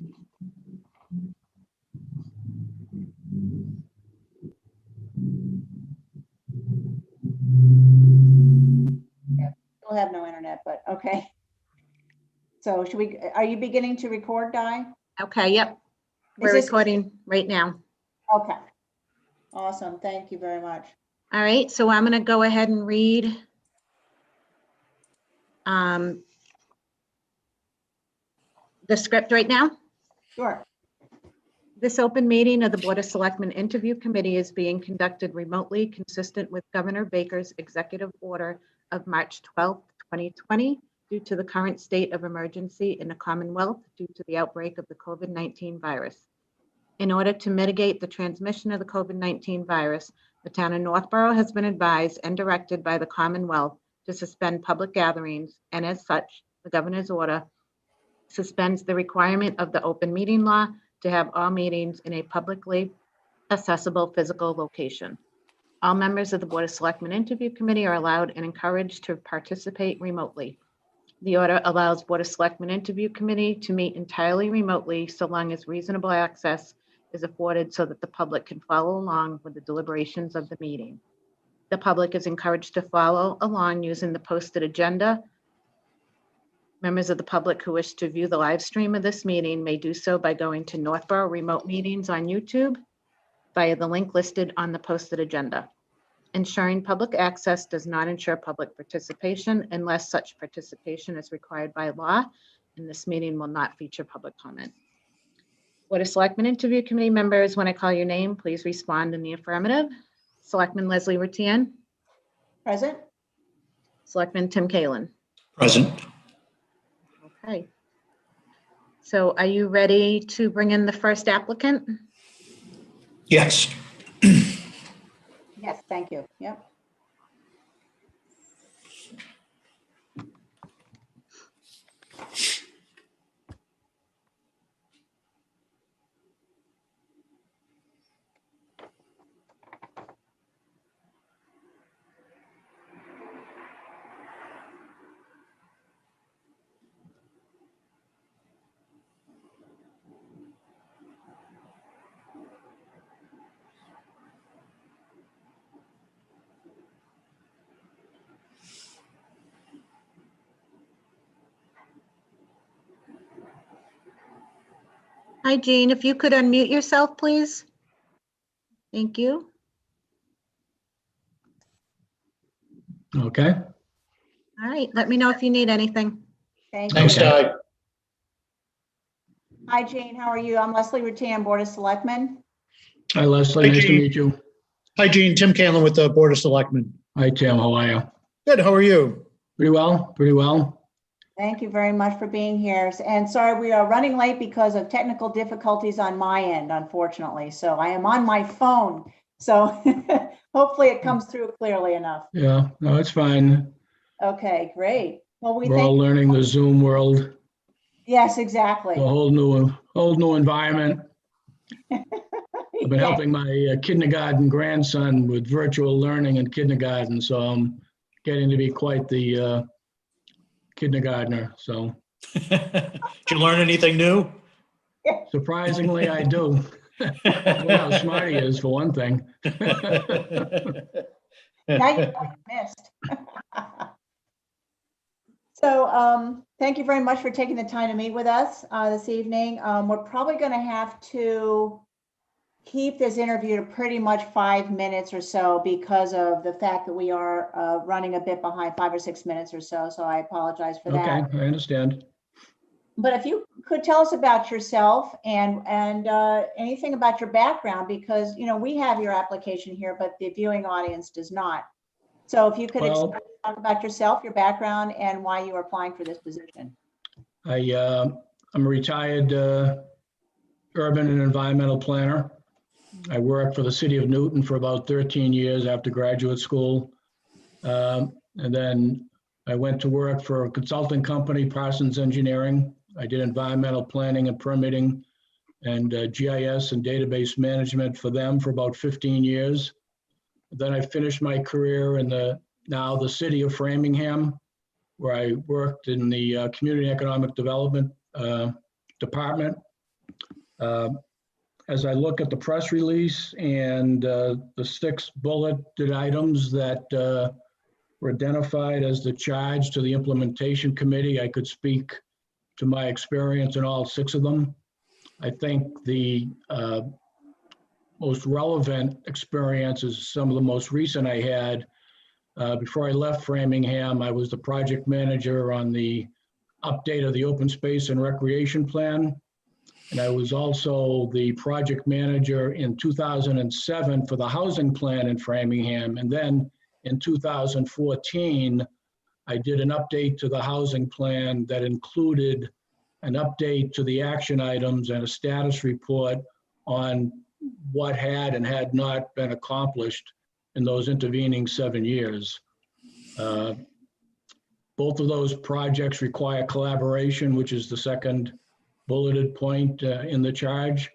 Yeah, we'll have no internet, but okay. So are you beginning to record, Di? Okay, yep. We're this- recording right now. Okay. Awesome. Thank you very much. All right, so I'm going to go ahead and read the script right now. Sure. This open meeting of the Board of Selectmen Interview Committee is being conducted remotely, consistent with Governor Baker's executive order of March 12, 2020, due to the current state of emergency in the Commonwealth due to the outbreak of the COVID-19 virus. In order to mitigate the transmission of the COVID-19 virus, the town of Northborough has been advised and directed by the Commonwealth to suspend public gatherings, and as such, the governor's order suspends the requirement of the open meeting law to have all meetings in a publicly accessible physical location. All members of the Board of Selectmen Interview Committee are allowed and encouraged to participate remotely. The order allows Board of Selectmen Interview Committee to meet entirely remotely so long as reasonable access is afforded so that the public can follow along with the deliberations of the meeting. The public is encouraged to follow along using the posted agenda. Members of the public who wish to view the live stream of this meeting may do so by going to Northborough Remote Meetings on YouTube via the link listed on the posted agenda. Ensuring public access does not ensure public participation unless such participation is required by law, and this meeting will not feature public comment. Board of Selectmen Interview Committee members, when I call your name, please respond in the affirmative. Selectman Leslie Ruttian. Present? Selectman Tim Kalin. Present. Okay. So are you ready to bring in the first applicant? Yes. Yes, thank you. Yep. Hi, Jean, if you could unmute yourself, please. Thank you. Okay. All right, let me know if you need anything. Thank you. Thanks, Di. Hi, Jane. How are you? I'm Leslie Ruttian, Board of Selectmen. Hi, Leslie. Hi, Nice to Jean. meet you. Hi, Gene. Tim Kalin with the Board of Selectmen. Hi, Tim. How are you? Good. How are you? Pretty well. Pretty well. Thank you very much for being here. And sorry, we are running late because of technical difficulties on my end, unfortunately. So I am on my phone. So hopefully it comes through clearly enough. Yeah. No, it's fine. Okay, great. Well, we We're all thank, learning the Zoom world. yes, exactly. A whole new environment. I've been Yeah. helping my kindergarten grandson with virtual learning in kindergarten, so I'm getting to be quite the kindergartner. So Did you learn anything new? surprisingly, I do. I don't know how smart he is, for one thing. Now you're missed. So thank you very much for taking the time to meet with us this evening. We're probably going to have to keep this interview to pretty much 5 minutes or so because of the fact that we are running a bit behind, 5 or 6 minutes or so. So I apologize for Okay, that. I understand. But if you could tell us about yourself and anything about your background, because we have your application here, but the viewing audience does not. So if you could Well, talk about yourself, your background, and why you are applying for this position. I'm a retired urban and environmental planner. I worked for the city of Newton for about 13 years after graduate school. And then I went to work for a consulting company, Parsons Engineering. I did environmental planning and permitting and GIS and database management for them for about 15 years. Then I finished my career in the city of Framingham, where I worked in the community economic development department. As I look at the press release and the 6 bulleted items that were identified as the charge to the implementation committee, I could speak to my experience in all 6 of them. I think the most relevant experience is some of the most recent I had. Before I left Framingham, I was the project manager on the update of the open space and recreation plan. And I was also the project manager in 2007 for the housing plan in Framingham. And then in 2014, I did an update to the housing plan that included an update to the action items and a status report on what had and had not been accomplished in those intervening 7 years. Both of those projects require collaboration, which is the second bulleted point in the charge.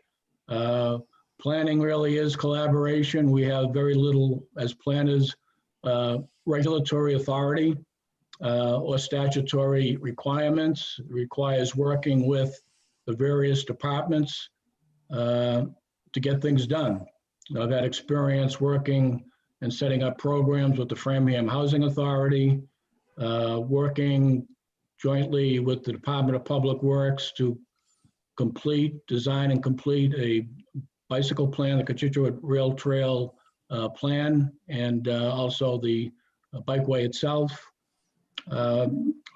Planning really is collaboration. We have very little, as planners, regulatory authority or statutory requirements. It requires working with the various departments to get things done. I've had experience working and setting up programs with the Framingham Housing Authority, working jointly with the Department of Public Works to design and complete a bicycle plan, the Constituent Rail Trail plan, and also the bikeway itself. I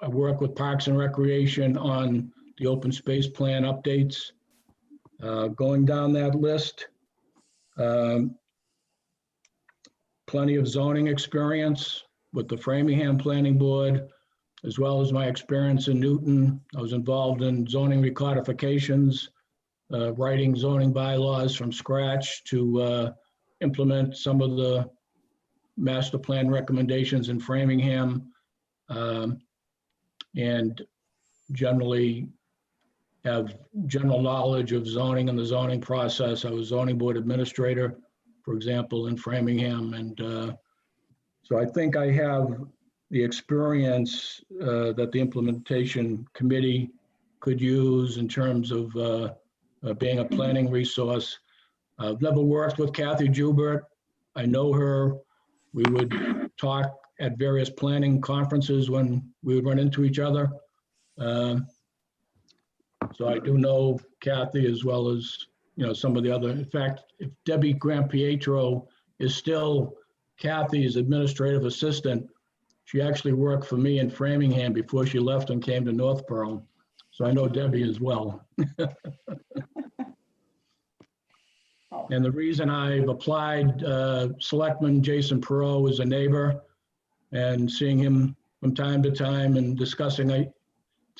work with Parks and Recreation on the open space plan updates. Going down that list, plenty of zoning experience with the Framingham Planning Board, as well as my experience in Newton. I was involved in zoning recodifications, writing zoning bylaws from scratch to implement some of the master plan recommendations in Framingham, and generally have general knowledge of zoning and the zoning process. I was zoning board administrator, for example, in Framingham. And so I think I have the experience that the implementation committee could use in terms of being a planning resource. I've never worked with Kathy Joubert. I know her. We would talk at various planning conferences when we would run into each other. So I do know Kathy as well as, some of the other. In fact, if Debbie Grant-Pietro is still Kathy's administrative assistant, she actually worked for me in Framingham before she left and came to Northborough. So I know Debbie as well. And the reason I've applied, Selectman Jason Perot is a neighbor, and seeing him from time to time and discussing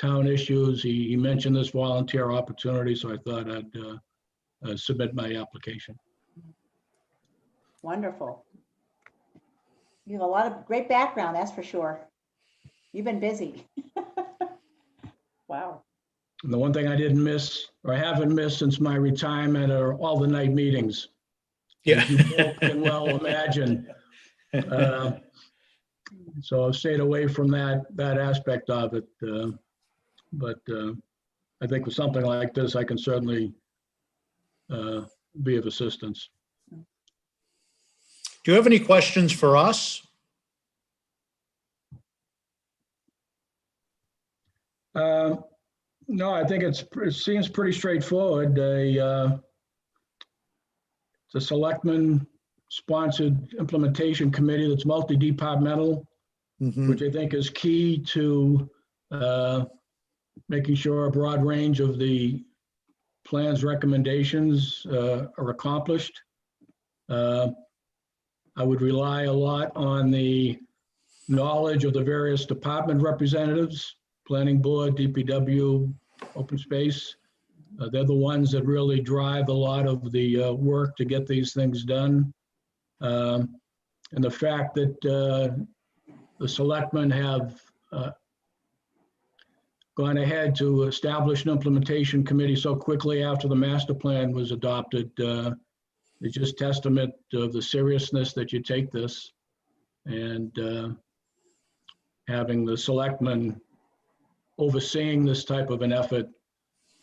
town issues, he mentioned this volunteer opportunity, so I thought I'd submit my application. Wonderful. You have a lot of great background, that's for sure. You've been busy. Wow. And the one thing I didn't miss, or I haven't missed since my retirement, are all the night meetings. Yeah. As you both can well imagine. So I've stayed away from that aspect of it. But I think with something like this, I can certainly be of assistance. Do you have any questions for us? No, I think it seems pretty straightforward. The Selectmen sponsored implementation committee that's multi-departmental, which I think is key to making sure a broad range of the plan's recommendations are accomplished. I would rely a lot on the knowledge of the various department representatives, planning board, DPW, open space. They're the ones that really drive a lot of the work to get these things done. And the fact that the selectmen have gone ahead to establish an implementation committee so quickly after the master plan was adopted is just testament of the seriousness that you take this, and having the selectmen overseeing this type of an effort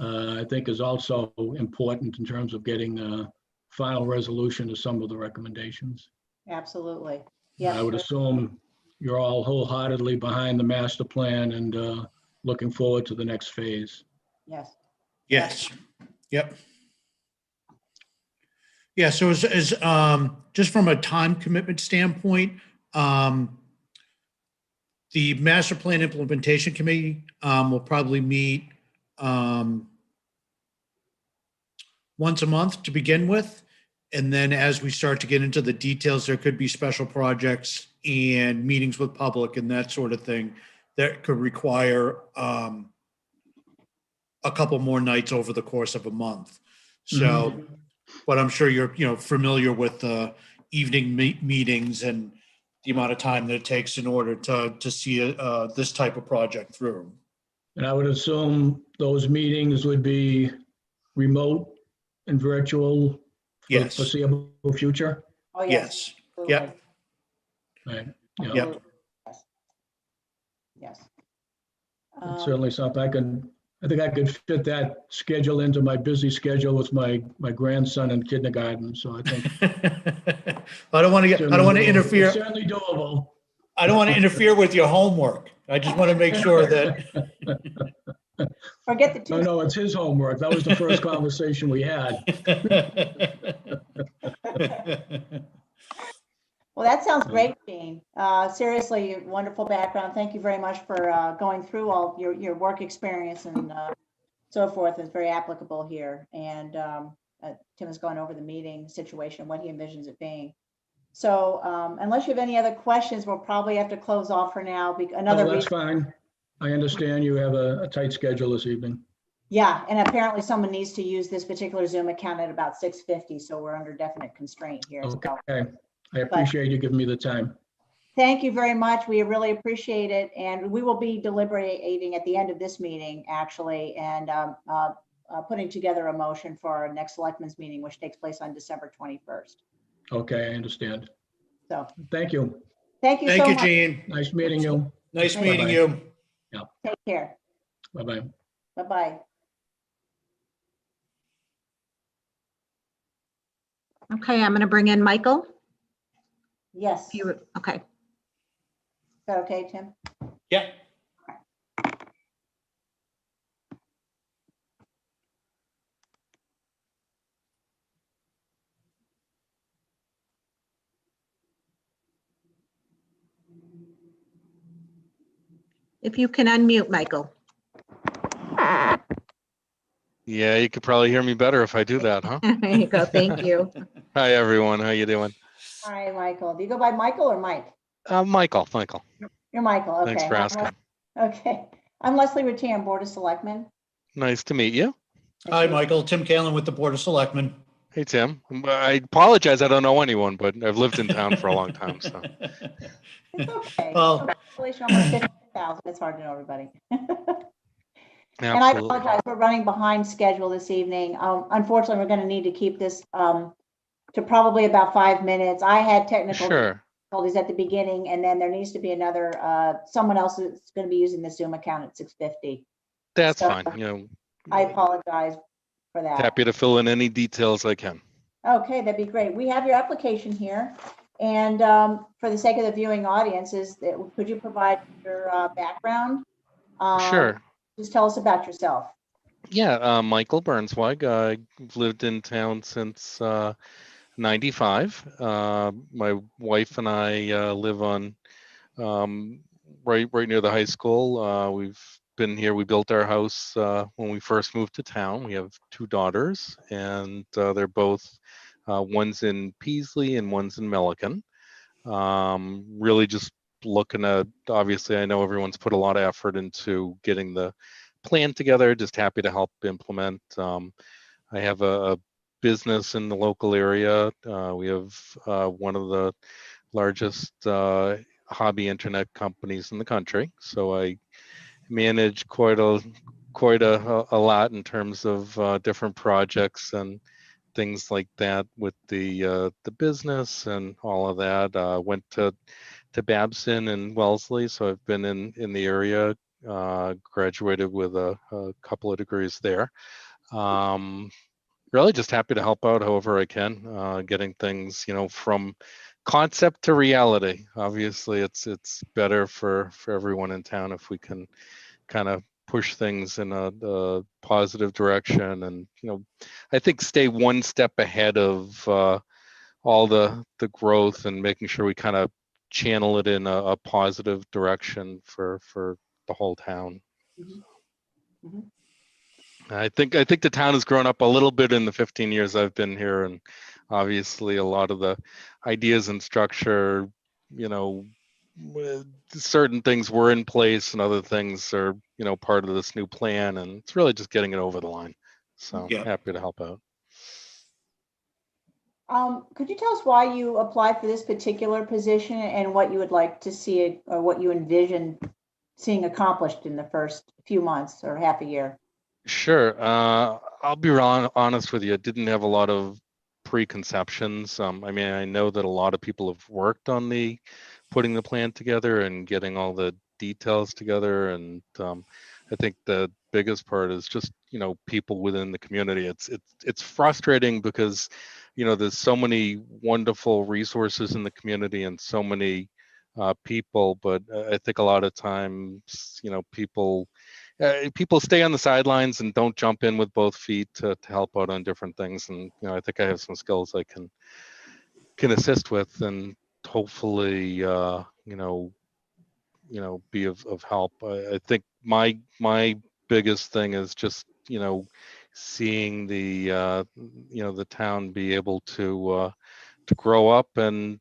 I think is also important in terms of getting a final resolution to some of the recommendations. Absolutely. I would assume you're all wholeheartedly behind the master plan and looking forward to the next phase. Yes. Yes. Yep. Yeah, so just from a time commitment standpoint, the Master Plan Implementation Committee will probably meet once a month to begin with. And then as we start to get into the details, there could be special projects and meetings with public and that sort of thing that could require a couple more nights over the course of a month. So, but I'm sure you're familiar with the evening meetings and the amount of time that it takes in order to see this type of project through. And I would assume those meetings would be remote and virtual for the Yes. foreseeable future? Oh, yes. Yes. Yep. Right. Yeah. Yep. Yes. It's certainly something I think I could fit that schedule into my busy schedule with my grandson in kindergarten. So I think I don't want to interfere. Certainly doable. I don't want to interfere with your homework. I just want to make sure that. Forget the two. No, it's his homework. That was the first conversation we had. Well, that sounds great, Gene. Seriously, wonderful background. Thank you very much for going through all your work experience and so forth. It's very applicable here. And Tim has gone over the meeting situation, what he envisions it being. So unless you have any other questions, we'll probably have to close off for now. That's fine. I understand you have a tight schedule this evening. Yeah, and apparently someone needs to use this particular Zoom account at about 6:50, so we're under definite constraint here. Okay. So. I appreciate you giving me the time. Thank you very much. We really appreciate it. And we will be deliberating at the end of this meeting, actually, and putting together a motion for our next selectmen's meeting, which takes place on December 21st. Okay, I understand. So thank you. thank you so Thank you, much. Gene. Nice meeting you. Nice Bye-bye. meeting you. Take care. Bye-bye. Bye-bye. Okay, I'm going to bring in Michael. Yes. Is Okay. that okay, Tim? Yeah. If you can unmute, Michael. Yeah, you could probably hear me better if I do that, huh? There you go. Thank you. Hi, everyone. How you doing? Hi, Michael. Do you go by Michael or Mike? Michael. You're Michael. Okay. Thanks for asking. Okay. I'm Leslie Rattan, Board of Selectmen. Nice to meet you. Hi, Michael. Tim Kalin with the Board of Selectmen. Hey, Tim. I apologize. I don't know anyone, but I've lived in town for a long time. So It's okay. Well- Population almost 50,000. It's hard to know everybody. And I absolutely. apologize, we're running behind schedule this evening. Unfortunately, we're going to need to keep this to probably about 5 minutes. I had technical Sure. difficulties at the beginning, and then there needs to be another, someone else is going to be using the Zoom account at 6:50. That's So, fine. You know, I apologize for that. happy to fill in any details I can. Okay, that'd be great. We have your application here. And for the sake of the viewing audiences, could you provide your background? Sure. Just tell us about yourself. Yeah, Michael Burnsweig. I've lived in town since 95. My wife and I live on right near the high school. We've been here. We built our house when we first moved to town. We have 2 daughters, and they're both one's in Peasley and one's in Milliken. Really just looking at, obviously, I know everyone's put a lot of effort into getting the plan together. Just happy to help implement. I have a business in the local area. We have one of the largest hobby internet companies in the country. So I manage quite a lot in terms of different projects and things like that with the business and all of that. Went to Babson and Wellesley, so I've been in the area graduated with a couple of degrees there. Really just happy to help out however I can, getting things, from concept to reality. Obviously, it's better for everyone in town if we can kind of push things in a positive direction, and I think stay one step ahead of all the growth, and making sure we kind of channel it in a positive direction for the whole town. Mhm. Mhm. I think the town has grown up a little bit in the 15 years I've been here, and obviously a lot of the ideas and structure, certain things were in place and other things are, part of this new plan, and it's really just getting it over the line. So Yeah. happy to help out. Could you tell us why you applied for this particular position and what you would like to see or what you envision seeing accomplished in the first few months or half a year? Sure. I'll be honest with you. I didn't have a lot of preconceptions. I mean, I know that a lot of people have worked on putting the plan together and getting all the details together. And I think the biggest part is just, people within the community. It's frustrating because, there's so many wonderful resources in the community and so many people, but I think a lot of times, people stay on the sidelines and don't jump in with both feet to help out on different things. And I think I have some skills I can assist with, and hopefully be of help. I think my biggest thing is just seeing the town be able to grow up and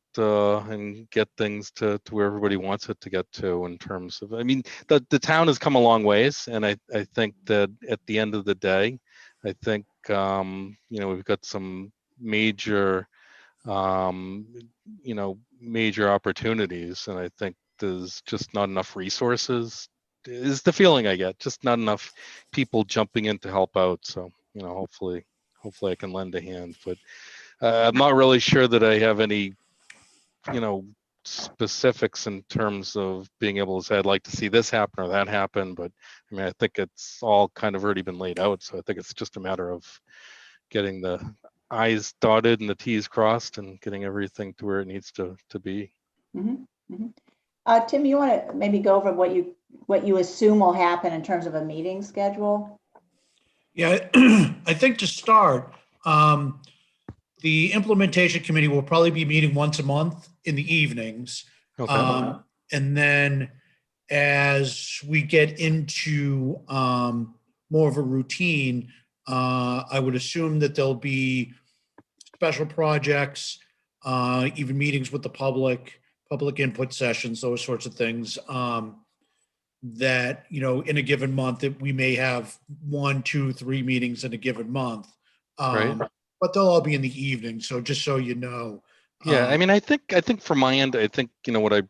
get things to where everybody wants it to get to, in terms of, I mean, the town has come a long ways, and I think that at the end of the day, I think we've got some major major opportunities, and I think there's just not enough resources, is the feeling I get, just not enough people jumping in to help out. So hopefully I can lend a hand, but I'm not really sure that I have any, specifics in terms of being able to say, I'd like to see this happen or that happen. But I mean, I think it's all kind of already been laid out. So I think it's just a matter of getting the I's dotted and the T's crossed and getting everything to where it needs to be. Mhm, mhm. Tim, you want to maybe go over what you assume will happen in terms of a meeting schedule? Yeah, I think to start, the implementation committee will probably be meeting once a month in the evenings. Okay. And then as we get into more of a routine, I would assume that there'll be special projects, even meetings with the public input sessions, those sorts of things. That, in a given month, that we may have 1, 2, 3 meetings in a given month. Right. But they'll all be in the evening. So just so you know. Yeah, I mean, I think from my end, I think what I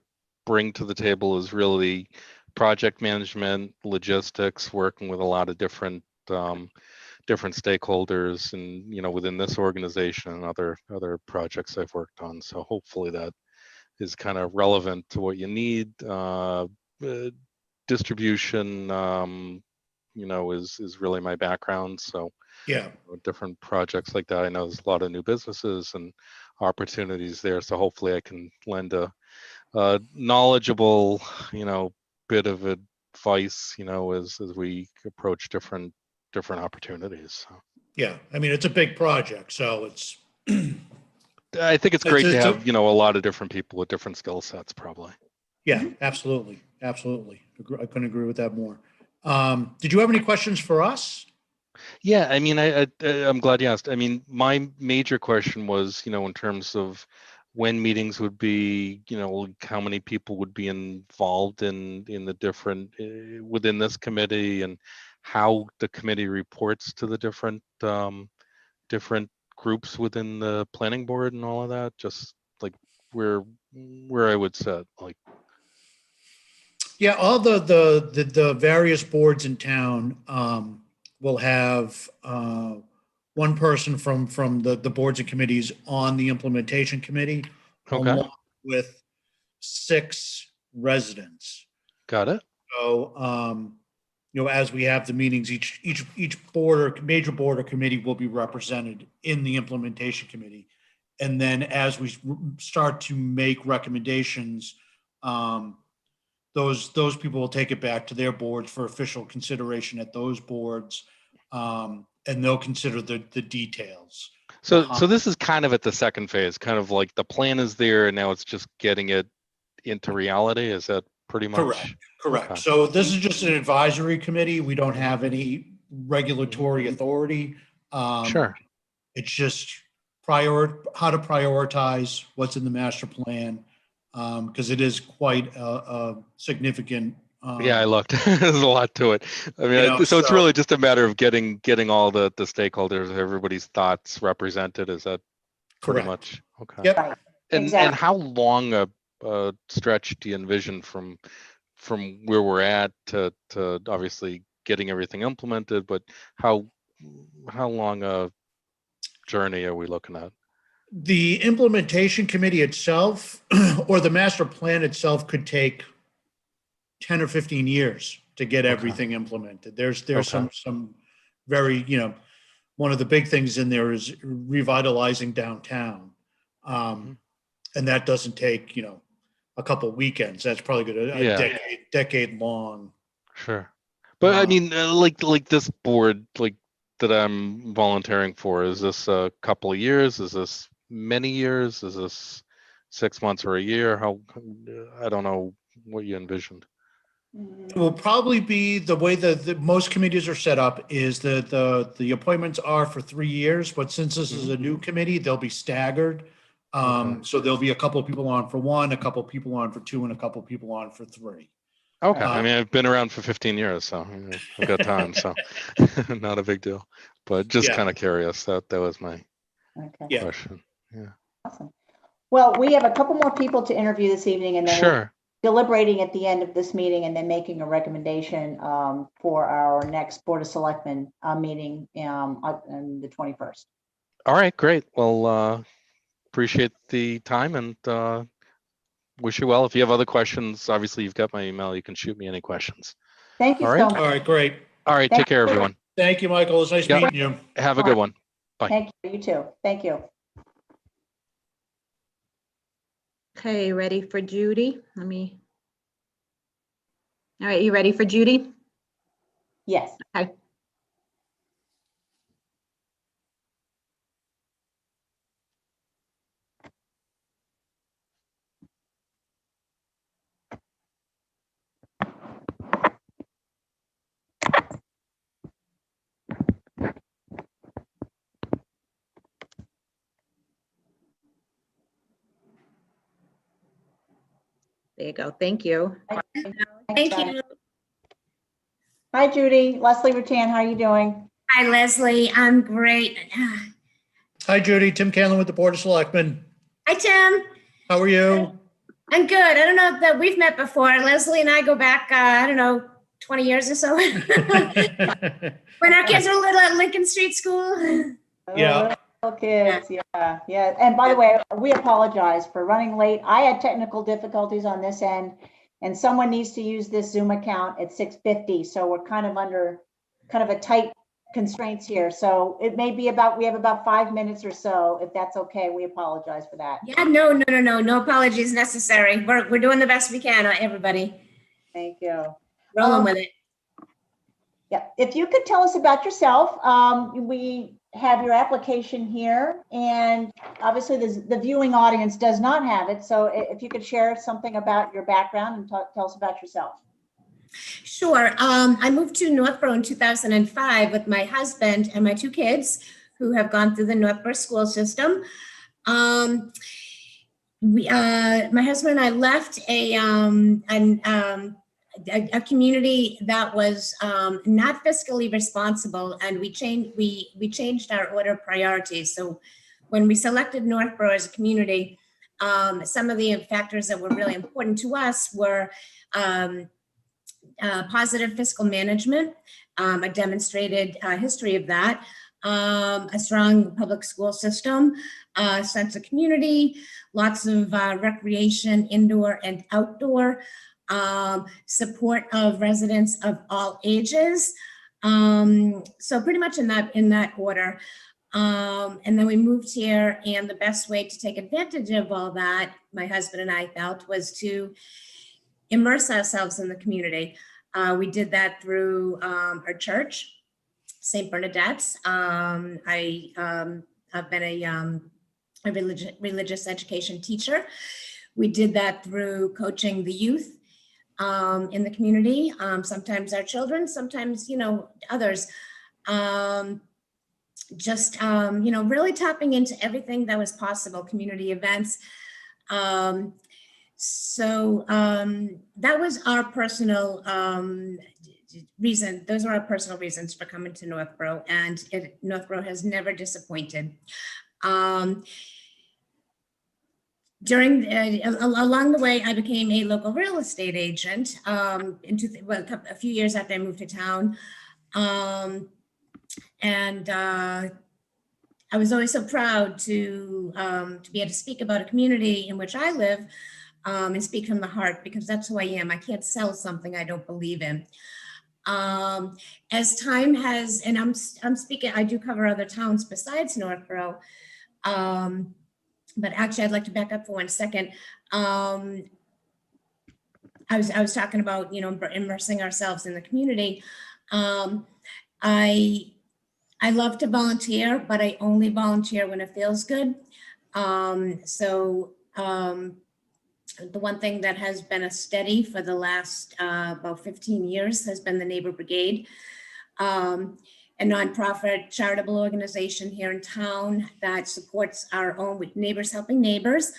bring to the table is really project management, logistics, working with a lot of different stakeholders, and within this organization and other projects I've worked on. So hopefully that is kind of relevant to what you need. Distribution, is really my background. So Yeah. different projects like that. I know there's a lot of new businesses and opportunities there. So hopefully I can lend a knowledgeable, bit of advice, as we approach different opportunities. So. Yeah. I mean, it's a big project, so it's. I think it's great to it's have, a lot of different people with different skill sets, probably. Yeah, absolutely. Absolutely. I couldn't agree with that more. Did you have any questions for us? Yeah, I mean, I'm glad you asked. I mean, my major question was, in terms of when meetings would be, how many people would be involved in the different within this committee, and how the committee reports to the different groups within the planning board and all of that. Just like where I would sit, like. Yeah, all the various boards in town will have one person from the boards and committees on the implementation committee, Okay. along with 6 residents. Got it. So, as we have the meetings, each board or major board or committee will be represented in the implementation committee. And then as we start to make recommendations, those people will take it back to their boards for official consideration at those boards. And they'll consider the details. So this is kind of at the second phase, kind of like the plan is there and now it's just getting it into reality. Is that pretty much? Correct. Okay. So this is just an advisory committee. We don't have any regulatory authority. Sure. It's just how to prioritize what's in the master plan, because it is quite a significant. Yeah, I looked. There's a lot to it. I mean, so it's really just a matter of getting all the stakeholders, everybody's thoughts represented. Is that pretty much? Okay. Yep. Right. And Exactly. how long a stretch do you envision from where we're at to obviously getting everything implemented, but how long a journey are we looking at? The implementation committee itself or the master plan itself could take 10 or 15 years to get everything implemented. There's some very, one of the big things in there is revitalizing downtown. And that doesn't take, a couple of weekends. That's probably good. A decade long. Sure. But I mean, like this board, like that I'm volunteering for, is this a couple of years? Is this many years? Is this 6 months or a year? I don't know what you envisioned. It will probably be the way that most committees are set up is that the appointments are for 3 years, but since this is a new committee, they'll be staggered. So there'll be a couple of people on for 1, a couple of people on for 2, and a couple of people on for 3. Okay. I mean, I've been around for 15 years, so I've got time, so not a big deal. But just kind of curious. That was my question. Yeah. Awesome. Well, we have a couple more people to interview this evening, and then we're deliberating at the end of this meeting and then making a recommendation for our next Board of Selectmen meeting on the 21st. All right, great. Well, appreciate the time and wish you well. If you have other questions, obviously you've got my email. You can shoot me any questions. Thank you so much. All right, great. All right, take care, everyone. Thank you, Michael. It was nice meeting you. Have a good one. Bye. Thank you. You too. Thank you. Okay, ready for Judy? All right, you ready for Judy? Yes. Okay. There you go. Thank you. Thank you. Hi, Judy. Leslie Rattan, how are you doing? Hi, Leslie. I'm great. Hi, Judy. Tim Canlon with the Board of Selectmen. Hi, Tim. How are you? I'm good. I don't know that we've met before. Leslie and I go back, 20 years or so. When our kids were little at Lincoln Street School. Yeah. Little kids, yeah. And by the way, we apologize for running late. I had technical difficulties on this end, and someone needs to use this Zoom account at 6:50. So we're kind of under a tight constraints here. So it may be we have about 5 minutes or so. If that's okay, we apologize for that. Yeah, no apologies necessary. We're doing the best we can, everybody. Thank you. Rolling with it. Yeah, if you could tell us about yourself. We have your application here, and obviously the viewing audience does not have it. So if you could share something about your background and tell us about yourself. Sure. I moved to Northborough in 2005 with my husband and my 2 kids who have gone through the Northborough school system. My husband and I left a community that was not fiscally responsible, and we changed our order of priorities. So when we selected Northborough as a community, some of the factors that were really important to us were positive fiscal management, a demonstrated history of that, a strong public school system, a sense of community, lots of recreation, indoor and outdoor, support of residents of all ages. So pretty much in that order. And then we moved here, and the best way to take advantage of all that, my husband and I felt, was to immerse ourselves in the community. We did that through our church, St. Bernadette's. I've been a religious education teacher. We did that through coaching the youth in the community. Sometimes our children, sometimes, others. Really tapping into everything that was possible, community events. So that was our personal reason. Those are our personal reasons for coming to Northborough, and Northborough has never disappointed. Along the way, I became a local real estate agent a few years after I moved to town. I was always so proud to be able to speak about a community in which I live and speak from the heart, because that's who I am. I can't sell something I don't believe in. As time has, and I'm speaking, I do cover other towns besides Northborough, but actually I'd like to back up for 1 second. I was talking about, immersing ourselves in the community. I love to volunteer, but I only volunteer when it feels good. The one thing that has been a steady for the last about 15 years has been the Neighbor Brigade, a nonprofit charitable organization here in town that supports our own with neighbors helping neighbors.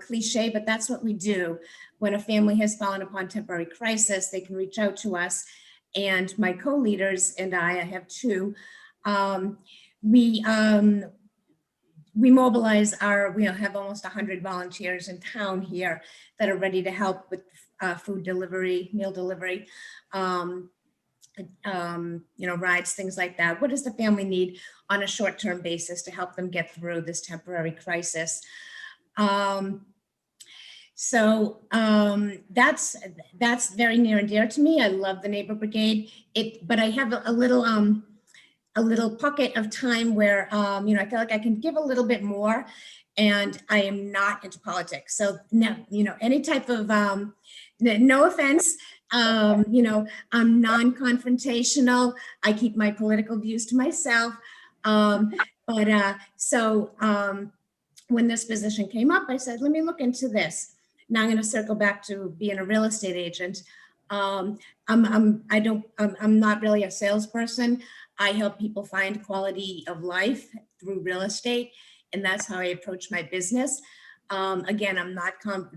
Cliche, but that's what we do. When a family has fallen upon temporary crisis, they can reach out to us, and my co-leaders and I have two. We mobilize we have almost 100 volunteers in town here that are ready to help with food delivery, meal delivery, rides, things like that. What does the family need on a short-term basis to help them get through this temporary crisis? That's very near and dear to me. I love the Neighbor Brigade. But I have a little pocket of time where, I feel like I can give a little bit more, and I am not into politics. So no, any type of, no offense, I'm non-confrontational. I keep my political views to myself. When this position came up, I said, let me look into this. Now I'm going to circle back to being a real estate agent. I'm not really a salesperson. I help people find quality of life through real estate, and that's how I approach my business. Again, I'm not a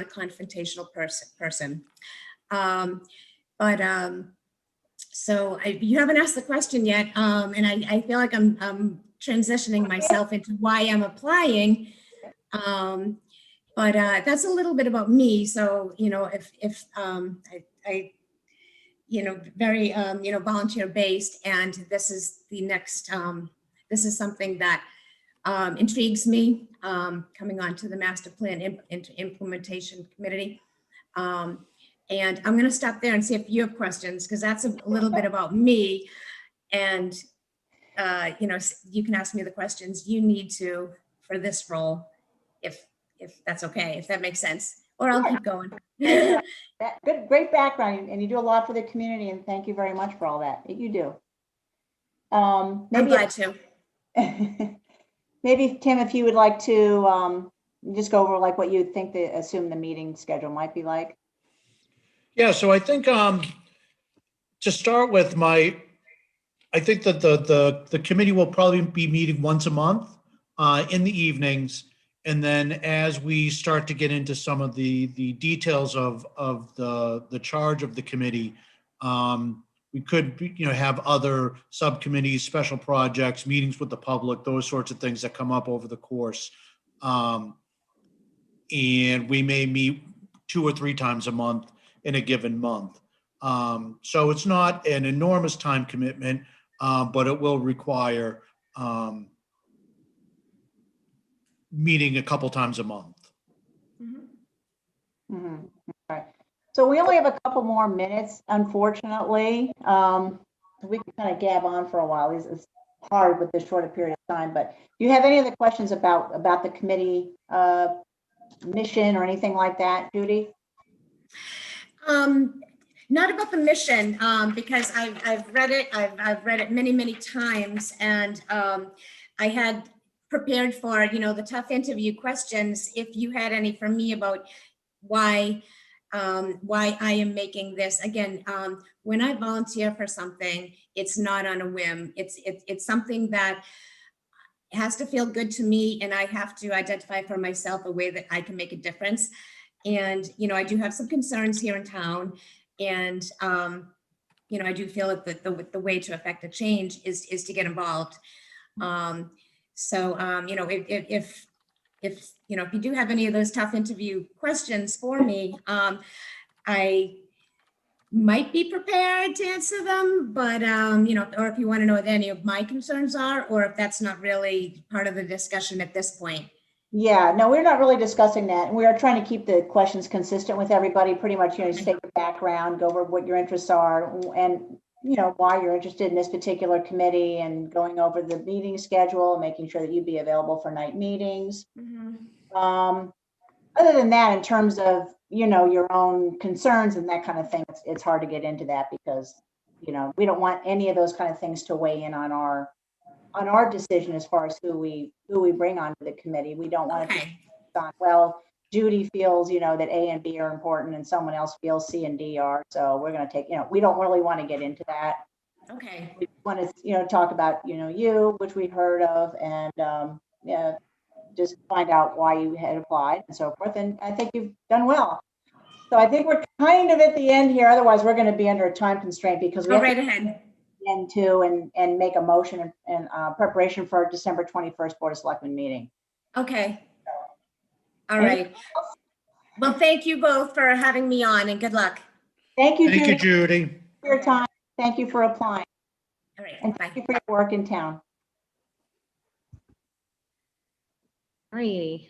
confrontational person. You haven't asked the question yet, and I feel like I'm transitioning myself into why I'm applying. That's a little bit about me. So, very, volunteer based, and this is the next, this is something that intrigues me, coming on to the master plan implementation committee. And I'm going to stop there and see if you have questions, because that's a little bit about me. And, you can ask me the questions you need to for this role, if that's okay, if that makes sense, or I'll keep going. Great background, and you do a lot for the community, and thank you very much for all that you do. I'm glad to. Maybe Tim, if you would like to just go over like what you think assume the meeting schedule might be like. Yeah, so I think to start with, I think that the committee will probably be meeting once a month in the evenings. And then as we start to get into some of the details of the charge of the committee, we could, have other subcommittees, special projects, meetings with the public, those sorts of things that come up over the course. And we may meet 2 or 3 times a month in a given month. So it's not an enormous time commitment, but it will require meeting a couple times a month. Mm-hmm. All right. So we only have a couple more minutes, unfortunately. We can kind of gab on for a while. It's hard with this shorter period of time, but do you have any other questions about the committee mission or anything like that, Judy? Not about the mission, because I've read it. I've read it many, many times, and I had prepared for, the tough interview questions. If you had any for me about why I am making this, again, when I volunteer for something, it's not on a whim. It's something that has to feel good to me, and I have to identify for myself a way that I can make a difference. And, I do have some concerns here in town, and, I do feel that the way to affect a change is to get involved. If you do have any of those tough interview questions for me, I might be prepared to answer them, but, or if you want to know what any of my concerns are, or if that's not really part of the discussion at this point. Yeah, no, we're not really discussing that. We are trying to keep the questions consistent with everybody, pretty much, state your background, go over what your interests are, and, why you're interested in this particular committee, and going over the meeting schedule, making sure that you'd be available for night meetings. Other than that, in terms of, your own concerns and that kind of thing, it's hard to get into that because, we don't want any of those kind of things to weigh in on our decision as far as who we bring onto the committee. We don't want to be on, well, Judy feels, that A and B are important and someone else feels C and D are. So we're going to take, we don't really want to get into that. Okay. We want to, talk about, you, which we've heard of, and just find out why you had applied and so forth. And I think you've done well. So I think we're kind of at the end here. Otherwise, we're going to be under a time constraint because we Go have right to ahead. into and make a motion in preparation for our December 21st Board of Selectmen meeting. Okay. All right. Well, thank you both for having me on, and good luck. Thank you, Thank Judy, you, Judy. for your time. Thank you for applying. All right. And Bye. thank you for your work in town. Alrighty.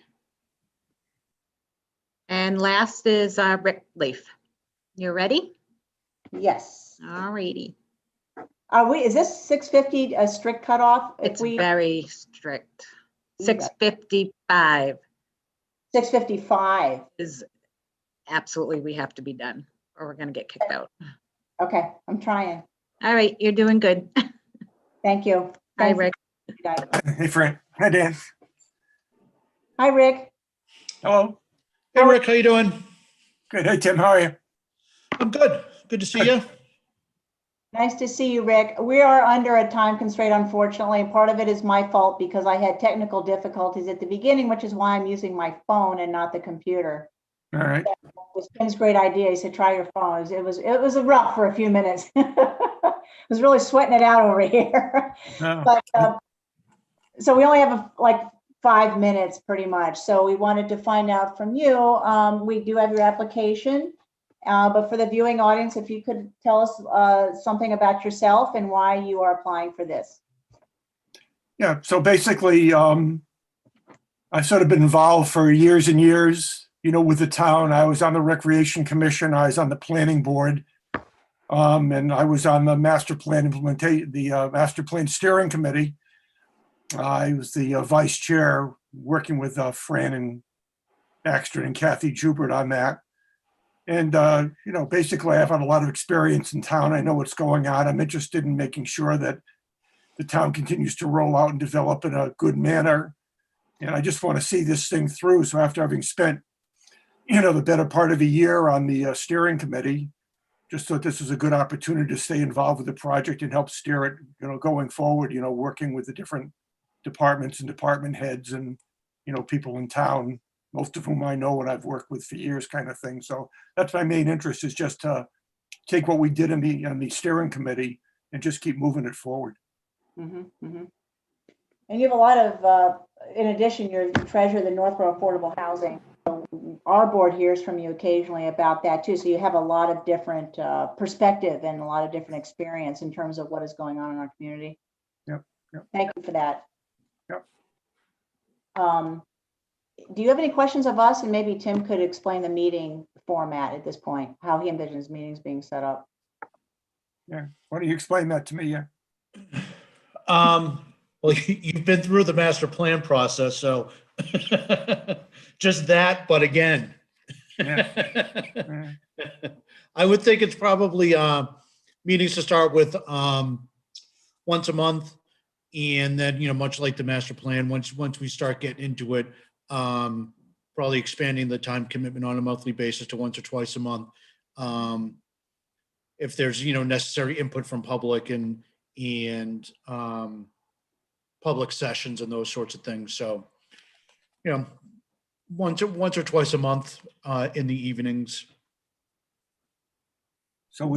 And last is Rick Leaf. You ready? Yes. Alrighty. Is this 6:50 a strict cutoff? It's very strict. You bet. 6:55 6:55. is absolutely, we have to be done or we're going to get kicked out. Okay, I'm trying. All right, you're doing good. Thank you. Hi, Thanks, Rick. guys. Hey, Frank. Hi, Dan. Hi, Rick. Hello. Hey, Rick, how you doing? Good. Hey, Tim. How are you? I'm good. Good to see you. Nice to see you, Rick. We are under a time constraint, unfortunately, and part of it is my fault because I had technical difficulties at the beginning, which is why I'm using my phone and not the computer. All right. It was Tim's great idea. He said, try your phone. It was rough for a few minutes. I was really sweating it out over here. No. But so we only have like 5 minutes pretty much. So we wanted to find out from you. We do have your application. But for the viewing audience, if you could tell us something about yourself and why you are applying for this. Yeah. So basically, I've sort of been involved for years and years, with the town. I was on the Recreation Commission. I was on the Planning Board. And I was on the Master Plan Implementation, the Master Plan Steering Committee. I was the vice chair working with Fran and Baxter and Kathy Jubert on that. And, basically I've had a lot of experience in town. I know what's going on. I'm interested in making sure that the town continues to roll out and develop in a good manner. And I just want to see this thing through. So after having spent, the better part of a year on the steering committee, just thought this was a good opportunity to stay involved with the project and help steer it, going forward, working with the different departments and department heads and, people in town, most of whom I know and I've worked with for years, kind of thing. So that's my main interest, is just to take what we did in the steering committee and just keep moving it forward. Mm-hmm, mm-hmm. And you have a lot of, in addition, you're the treasurer of the Northborough Affordable Housing. So our board hears from you occasionally about that too. So you have a lot of different perspective and a lot of different experience in terms of what is going on in our community. Yep. Thank you for that. Yep. do you have any questions of us? And maybe Tim could explain the meeting format at this point, how he envisions meetings being set up. Yeah, why don't you explain that to me? Yeah. Well, you've been through the master plan process, so just that, but again. Yeah. I would think it's probably meetings to start with once a month. And then, much like the master plan, once we start getting into it, probably expanding the time commitment on a monthly basis to once or twice a month. If there's, necessary input from public and public sessions and those sorts of things. So, once or twice a month in the evenings. So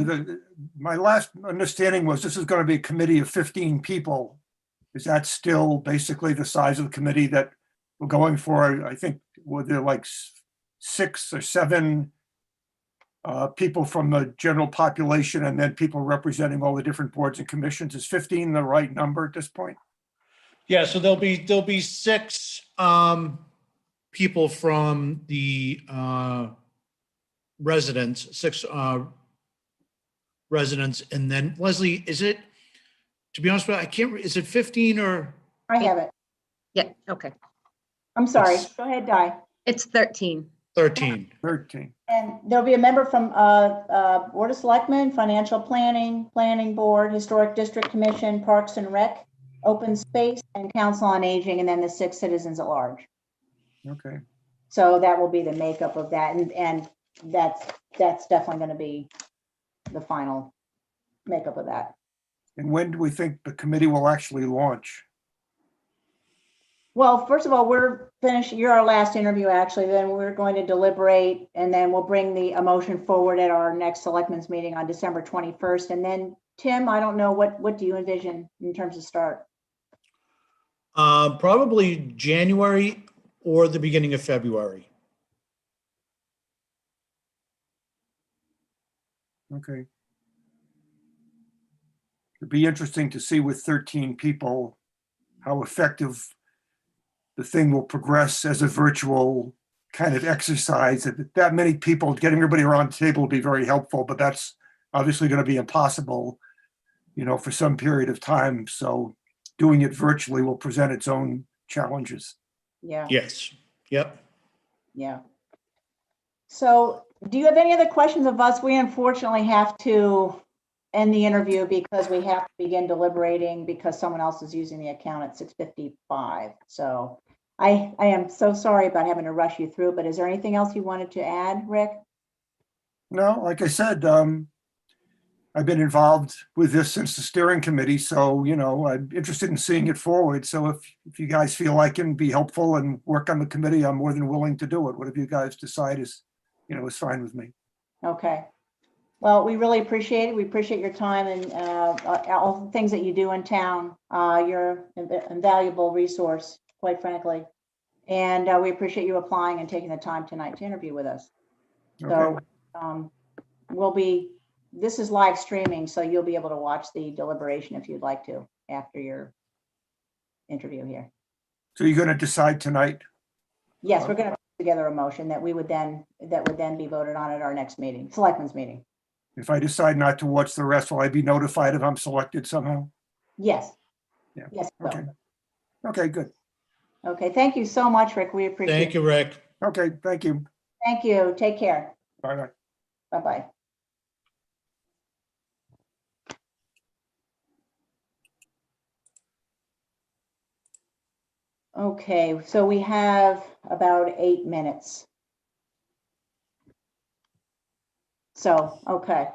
my last understanding was this is going to be a committee of 15 people. Is that still basically the size of the committee that we're going for? I think, were there like 6 or 7 people from the general population and then people representing all the different boards and commissions? Is 15 the right number at this point? Yeah, so there'll be 6 people from the residents, 6 residents, and then Leslie, is it, to be honest with you, I can't, is it 15 or? I have it. Yeah, okay. I'm sorry. It's- Go ahead, Di. It's 13. 13. 13. And there'll be a member from Board of Selectmen, Financial Planning, Planning Board, Historic District Commission, Parks and Rec, Open Space, and Council on Aging, and then the 6 citizens at large. Okay. So that will be the makeup of that, and that's definitely going to be the final makeup of that. And when do we think the committee will actually launch? Well, first of all, we're finished. You're our last interview, actually. Then we're going to deliberate, and then we'll bring the motion forward at our next selectmen's meeting on December 21st. And then, Tim, I don't know, what do you envision in terms of start? Probably January or the beginning of February. Okay. It'd be interesting to see with 13 people how effective the thing will progress as a virtual kind of exercise. If that many people, getting everybody around the table will be very helpful, but that's obviously going to be impossible, for some period of time. So doing it virtually will present its own challenges. Yeah. Yes. Yep. Yeah. So do you have any other questions of us? We unfortunately have to end the interview because we have to begin deliberating because someone else is using the account at 6:55. So I am so sorry about having to rush you through, but is there anything else you wanted to add, Rick? No, like I said, I've been involved with this since the steering committee, so, I'm interested in seeing it forward. So if you guys feel I can be helpful and work on the committee, I'm more than willing to do it. Whatever you guys decide is fine with me. Okay. Well, we really appreciate it. We appreciate your time and all the things that you do in town. You're an invaluable resource, quite frankly. And we appreciate you applying and taking the time tonight to interview with us. Okay. So this is live streaming, so you'll be able to watch the deliberation if you'd like to after your interview here. So you're going to decide tonight? Yes, we're going to put together a motion that would then be voted on at our next meeting, selectmen's meeting. If I decide not to watch the rest, will I be notified if I'm selected somehow? Yes. Yeah. Yes. we will. Okay. Okay, good. Okay. Thank you so much, Rick. We appreciate it. Thank you, Rick. Okay, thank you. Thank you. Take care. Bye-bye. Bye-bye. Okay, so we have about 8 minutes. So, okay.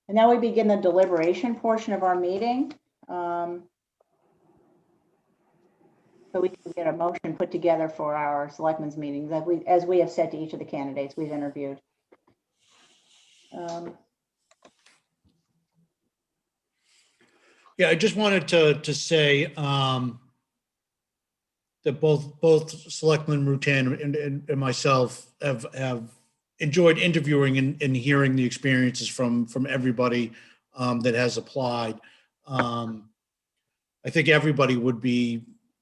And now we begin the deliberation portion of our meeting. So we can get a motion put together for our selectmen's meetings as we have said to each of the candidates we've interviewed. Yeah, I just wanted to say that both Selectman Rutan and myself have enjoyed interviewing and hearing the experiences from everybody that has applied. I think everybody would be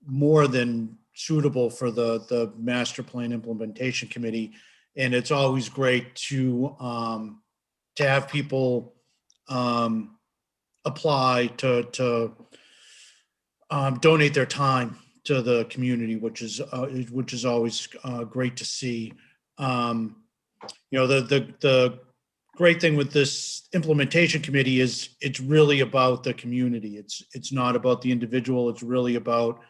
more than suitable for the master plan implementation committee. And it's always great to have people apply to donate their time to the community, which is always great to see. The great thing with this implementation committee is it's really about the community. It's not about the individual. It's really about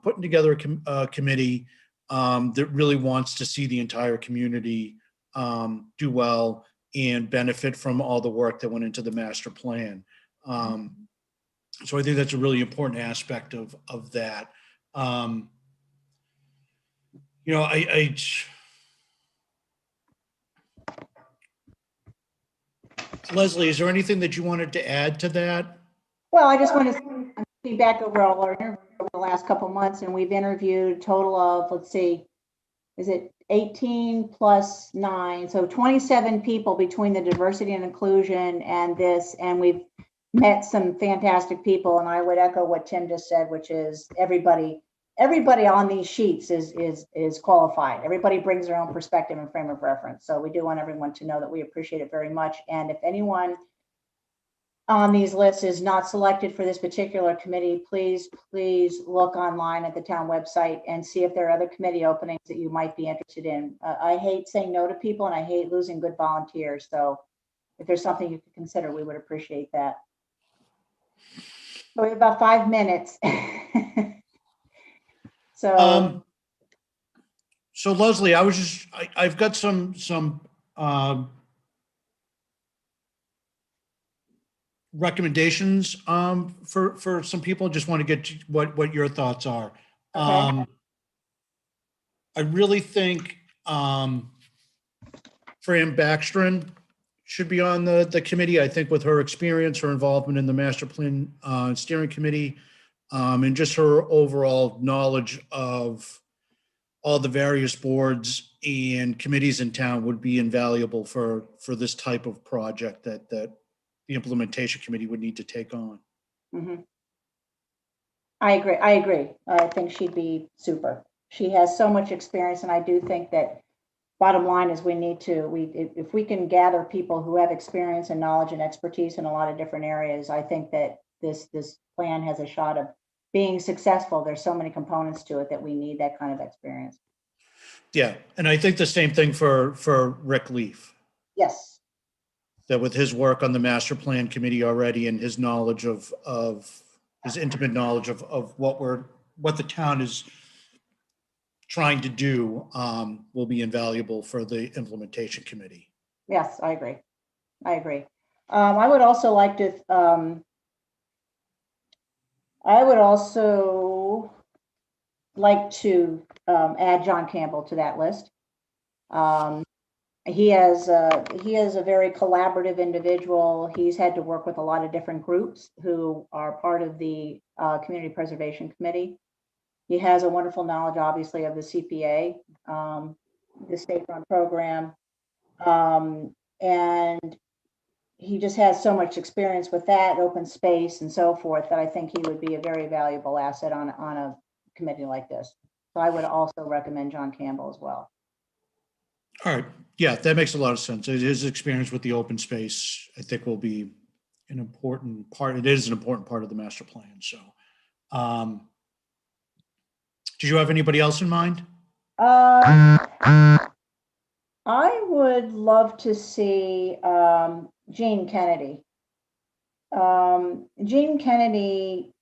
putting together a committee that really wants to see the entire community do well and benefit from all the work that went into the master plan. So I think that's a really important aspect of that. Leslie, is there anything that you wanted to add to that? Well, I just want to see back over all our interviews over the last couple of months, and we've interviewed a total of, let's see, is it 18 plus 9? So 27 people between the diversity and inclusion and this, and we've met some fantastic people. And I would echo what Tim just said, which is everybody on these sheets is qualified. Everybody brings their own perspective and frame of reference. So we do want everyone to know that we appreciate it very much. And if anyone on these lists is not selected for this particular committee, please look online at the town website and see if there are other committee openings that you might be interested in. I hate saying no to people and I hate losing good volunteers. So if there's something you could consider, we would appreciate that. So we have about 5 minutes. So Leslie, I've got some recommendations for some people. Just want to get what your thoughts are. Okay. I really think Fran Backstrom should be on the committee. I think with her experience, her involvement in the master plan steering committee, and just her overall knowledge of all the various boards and committees in town would be invaluable for this type of project that the implementation committee would need to take on. Mm-hmm. I agree. I think she'd be super. She has so much experience, and I do think that bottom line is if we can gather people who have experience and knowledge and expertise in a lot of different areas, I think that this plan has a shot of being successful. There's so many components to it that we need that kind of experience. Yeah, and I think the same thing for Rick Leaf. Yes. That with his work on the master plan committee already and his knowledge of his intimate knowledge of what the town is trying to do will be invaluable for the implementation committee. Yes, I agree. I would also like to add John Campbell to that list. He is a very collaborative individual. He's had to work with a lot of different groups who are part of the Community Preservation Committee. He has a wonderful knowledge, obviously, of the CPA, the state-run program, and he just has so much experience with that, open space and so forth, that I think he would be a very valuable asset on a committee like this. So I would also recommend John Campbell as well. All right. Yeah, that makes a lot of sense. His experience with the open space, I think, will be an important part. It is an important part of the master plan. So, did you have anybody else in mind? I would love to see Gene Kennedy. Gene Kennedy,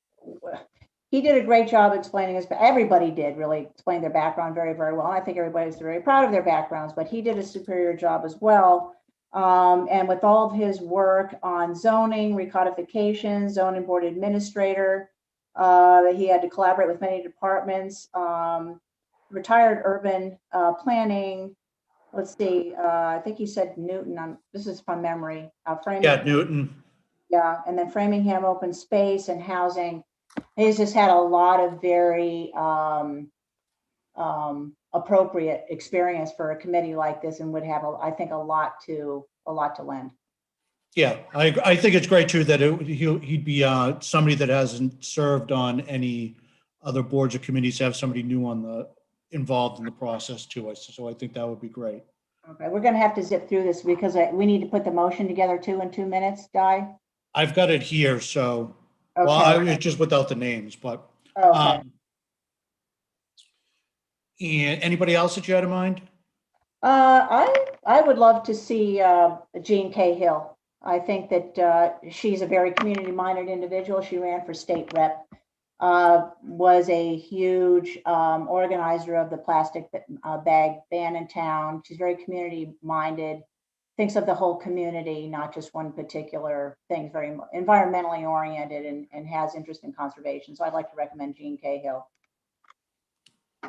he did a great job explaining everybody did really explain their background very, very well. And I think everybody's very proud of their backgrounds, but he did a superior job as well. And with all of his work on zoning, recodification, zoning board administrator, he had to collaborate with many departments, retired urban planning. Let's see, I think he said Newton, this is from memory. Newton. Yeah, and then Framingham open space and housing. He's just had a lot of very appropriate experience for a committee like this, and would have, I think, a lot to lend. Yeah, I think it's great too that he'd be somebody that hasn't served on any other boards or committees have somebody new involved in the process too. So I think that would be great. Okay, we're gonna have to zip through this because we need to put the motion together too in 2 minutes, Di. I've got it here, so, well, Okay, it's just without the names, but, okay. and anybody else that you had in mind? I would love to see Jean Cahill. I think that she's a very community-minded individual. She ran for state rep, was a huge organizer of the plastic bag ban in town. She's very community-minded, thinks of the whole community, not just one particular thing, very environmentally oriented and has interest in conservation. So I'd like to recommend Jean Cahill.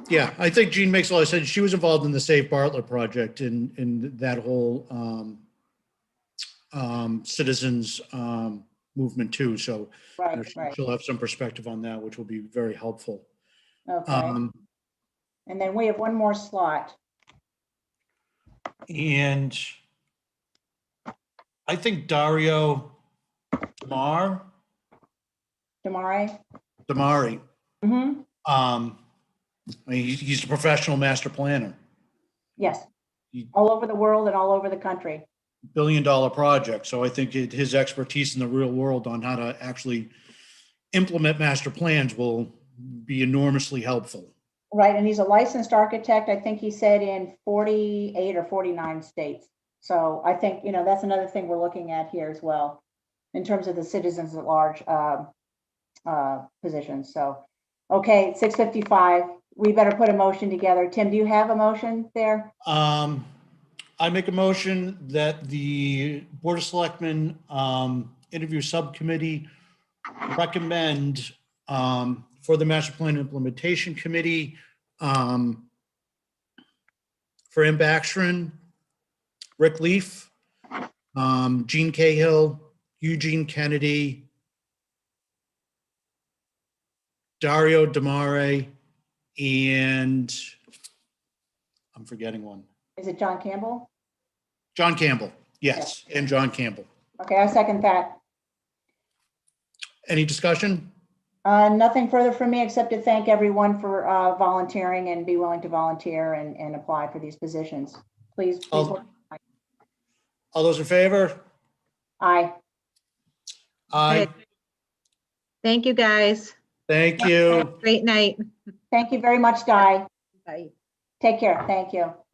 Yeah, I think Jean makes a lot of sense. She was involved in the Save Bartlett project in that whole citizens movement too. So you know, Right, right. she'll have some perspective on that, which will be very helpful. Okay. And then we have one more slot. And I think Dario Damari. Damari? I mean, he's a professional master planner. Yes. All over the world and all over the country. $1 billion project. So I think his expertise in the real world on how to actually implement master plans will be enormously helpful. Right, and he's a licensed architect, I think he said in 48 or 49 states. So I think, you know, that's another thing we're looking at here as well, in terms of the citizens at large positions. So, okay, 6:55, we better put a motion together. Tim, do you have a motion there? I make a motion that the Board of Selectmen interview subcommittee recommend for the Master Plan Implementation Committee for M. Baxtron, Rick Leaf, Jean Cahill, Eugene Kennedy, Dario Damari, and I'm forgetting one. Is it John Campbell? John Campbell, yes, and John Campbell. Okay, I second that. Any discussion? Nothing further from me except to thank everyone for volunteering and be willing to volunteer and apply for these positions. Please. All those in favor? Aye. Aye. Good. Thank you, guys. Thank you. Great night. Thank you very much, Di. Bye. Take care. Thank you.